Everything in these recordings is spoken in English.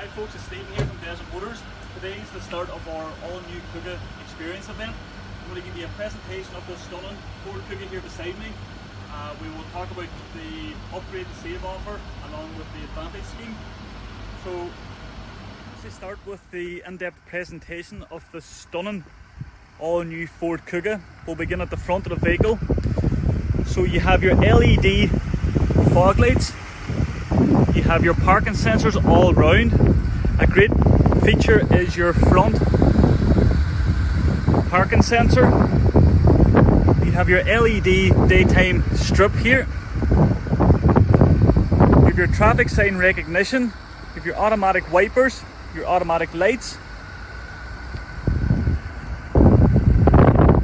Hi folks, it's Stephen here from Desert Motors. Today is the start of our all-new Kuga experience event. I'm going to give you a presentation of the stunning Ford Kuga here beside me. We will talk about the upgrade to save offer along with the advantage scheme. So let's start with the in-depth presentation of the stunning all-new Ford Kuga. We'll begin at the front of the vehicle. So you have your LED fog lights. You have your parking sensors all round. A great feature is your front parking sensor. You have your LED daytime strip here. You have your traffic sign recognition. You have your automatic wipers, your automatic lights.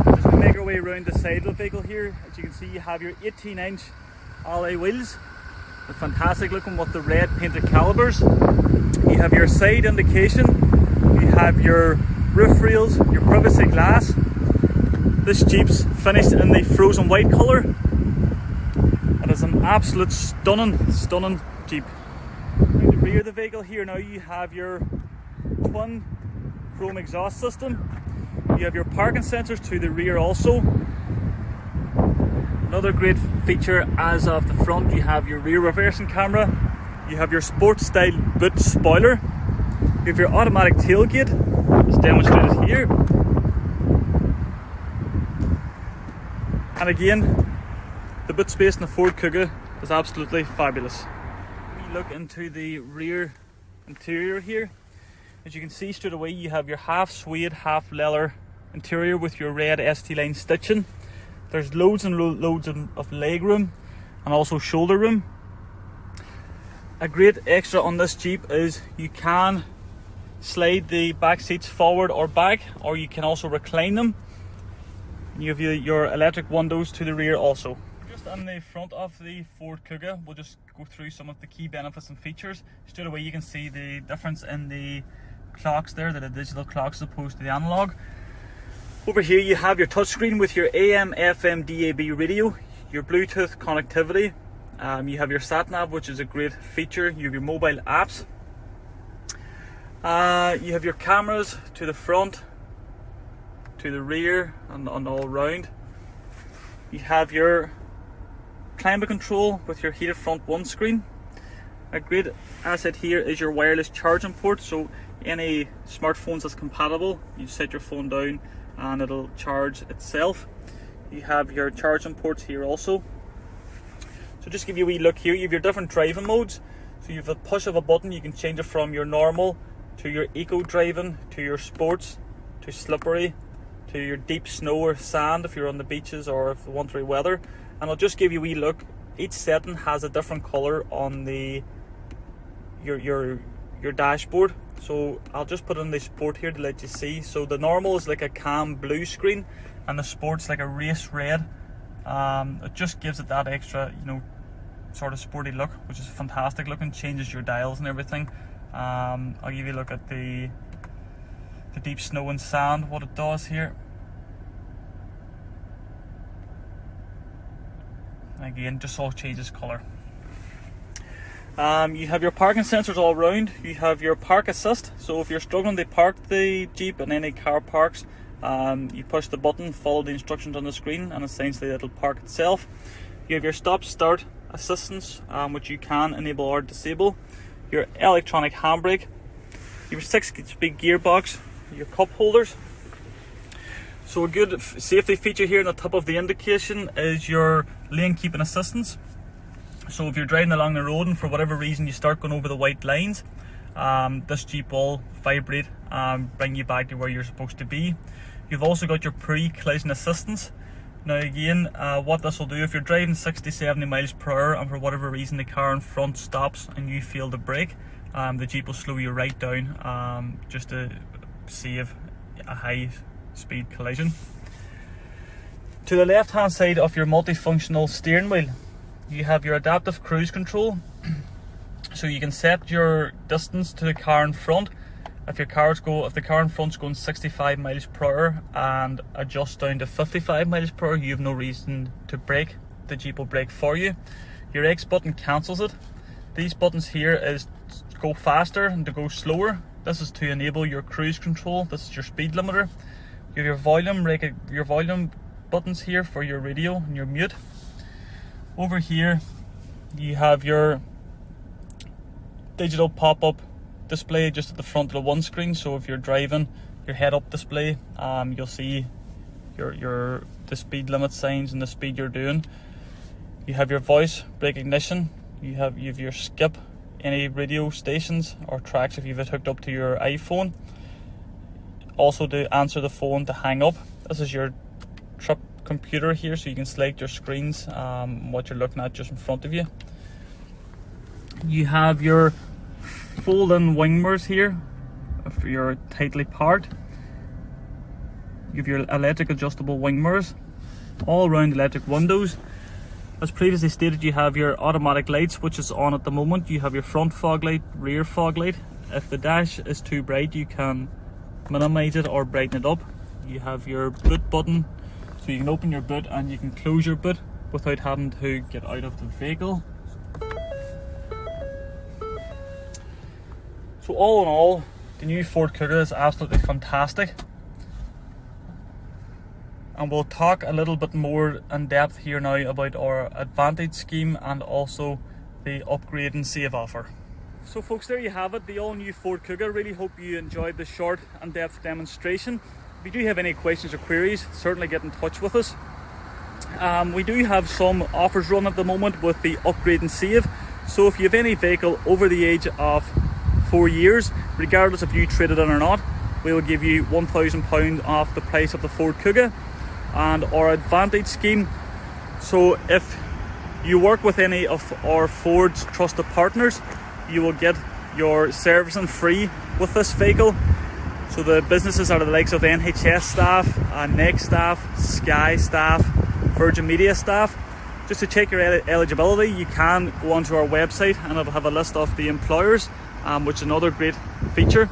Just going to make our way around the side of the vehicle here. As you can see, you have your 18-inch alloy wheels. They're fantastic looking with the red painted calipers. You have your side indication. You have your roof rails, your privacy glass. This Jeep's finished in the frozen white colour. It is an absolute stunning Jeep. In the rear of the vehicle here now you have your twin chrome exhaust system. You have your parking sensors to the rear also. Another great feature as of the front, you have your rear reversing camera, you have your sports style boot spoiler, you have your automatic tailgate, as demonstrated here. And again, the boot space in the Ford Kuga is absolutely fabulous. We look into the rear interior here. As you can see straight away, you have your half suede, half leather interior with your red ST-line stitching. There's loads and loads of leg room and also shoulder room. A great extra on this Jeep is you can slide the back seats forward or back, or you can also recline them. You have your electric windows to the rear also. Just on the front of the Ford Kuga, we'll just go through some of the key benefits and features. Straight away you can see the difference in the clocks there, the digital clocks as opposed to the analog. Over here you have your touchscreen with your AM, FM, DAB radio, your Bluetooth connectivity. You have your sat-nav, which is a great feature. You have your mobile apps. You have your cameras to the front, to the rear, and all round. You have your climate control with your heated front windscreen. A great asset here is your wireless charging port. So any smartphones that's compatible, you set your phone down and it'll charge itself. You have your charging ports here also. So just give you a wee look here, you have your different driving modes. So you have a push of a button, you can change it from your normal to your eco driving, to your sports, to slippery, to your deep snow or sand if you're on the beaches or if the wintry weather. And I'll just give you a wee look. Each setting has a different colour on the your dashboard. So I'll just put in the sport here to let you see. So the normal is like a cam blue screen and the sport's like a race red. It just gives it that extra, sort of sporty look, which is fantastic looking. Changes your dials and everything. I'll give you a look at the deep snow and sand, what it does here. And again, just all changes colour. You have your parking sensors all round. You have your park assist. So if you're struggling to park the Jeep in any car parks, you push the button, follow the instructions on the screen, and essentially it'll park itself. You have your stop start assistance, which you can enable or disable. Your electronic handbrake. Your 6-speed gearbox. Your cup holders. So a good safety feature here in the top of the indication is your lane keeping assistance. So if you're driving along the road and for whatever reason you start going over the white lines, this Jeep will vibrate and bring you back to where you're supposed to be. You've also got your pre-collision assistance. Now again, what this will do, if you're driving 60-70 miles per hour and for whatever reason the car in front stops and you fail to brake, the Jeep will slow you right down just to save a high speed collision. To the left hand side of your multifunctional steering wheel, you have your adaptive cruise control. So you can set your distance to the car in front. If the car in front's going 65 miles per hour and adjust down to 55 miles per hour, you have no reason to brake. The Jeep will brake for you. Your X button cancels it. These buttons here is go faster and to go slower. This is to enable your cruise control. This is your speed limiter. You have your volume buttons here for your radio and your mute. Over here you have your digital pop-up display just at the front of the one screen. So if you're driving, your head-up display, you'll see the speed limit signs and the speed you're doing. You have your voice recognition. You have your skip any radio stations or tracks if you've it hooked up to your iPhone. Also to answer the phone, to hang up. This is your trip computer here, so you can select your screens, what you're looking at just in front of you. You have your fold-in wing mirrors here if you're tightly parked. You have your electric adjustable wing mirrors, all round electric windows. As previously stated, you have your automatic lights, which is on at the moment. You have your front fog light, rear fog light. If the dash is too bright, you can minimize it or brighten it up. You have your boot button, so you can open your boot and you can close your boot without having to get out of the vehicle. So all in all, the new Ford Kuga is absolutely fantastic. And we'll talk a little bit more in depth here now about our Advantage scheme and also the upgrade and save offer. So folks, there you have it, the all-new Ford Kuga. Really hope you enjoyed the short and depth demonstration. If you do have any questions or queries, certainly get in touch with us. We do have some offers run at the moment with the upgrade and save. So if you have any vehicle over the age of 4 years, regardless if you traded in or not, we will give you £1,000 off the price of the Ford Kuga. And our Advantage scheme, so if you work with any of our Ford's trusted partners, you will get your servicing free with this vehicle. So the businesses are the likes of NHS staff, NEC staff, Sky staff, Virgin Media staff. Just to check your eligibility, you can go onto our website and it'll have a list of the employers, which is another great feature.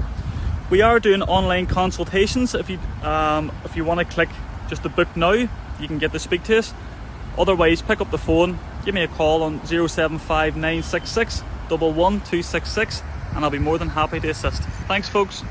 We are doing online consultations. If you want to click just to book now, you can get to speak to us. Otherwise, pick up the phone, give me a call on 075 966 11266 and I'll be more than happy to assist. Thanks folks.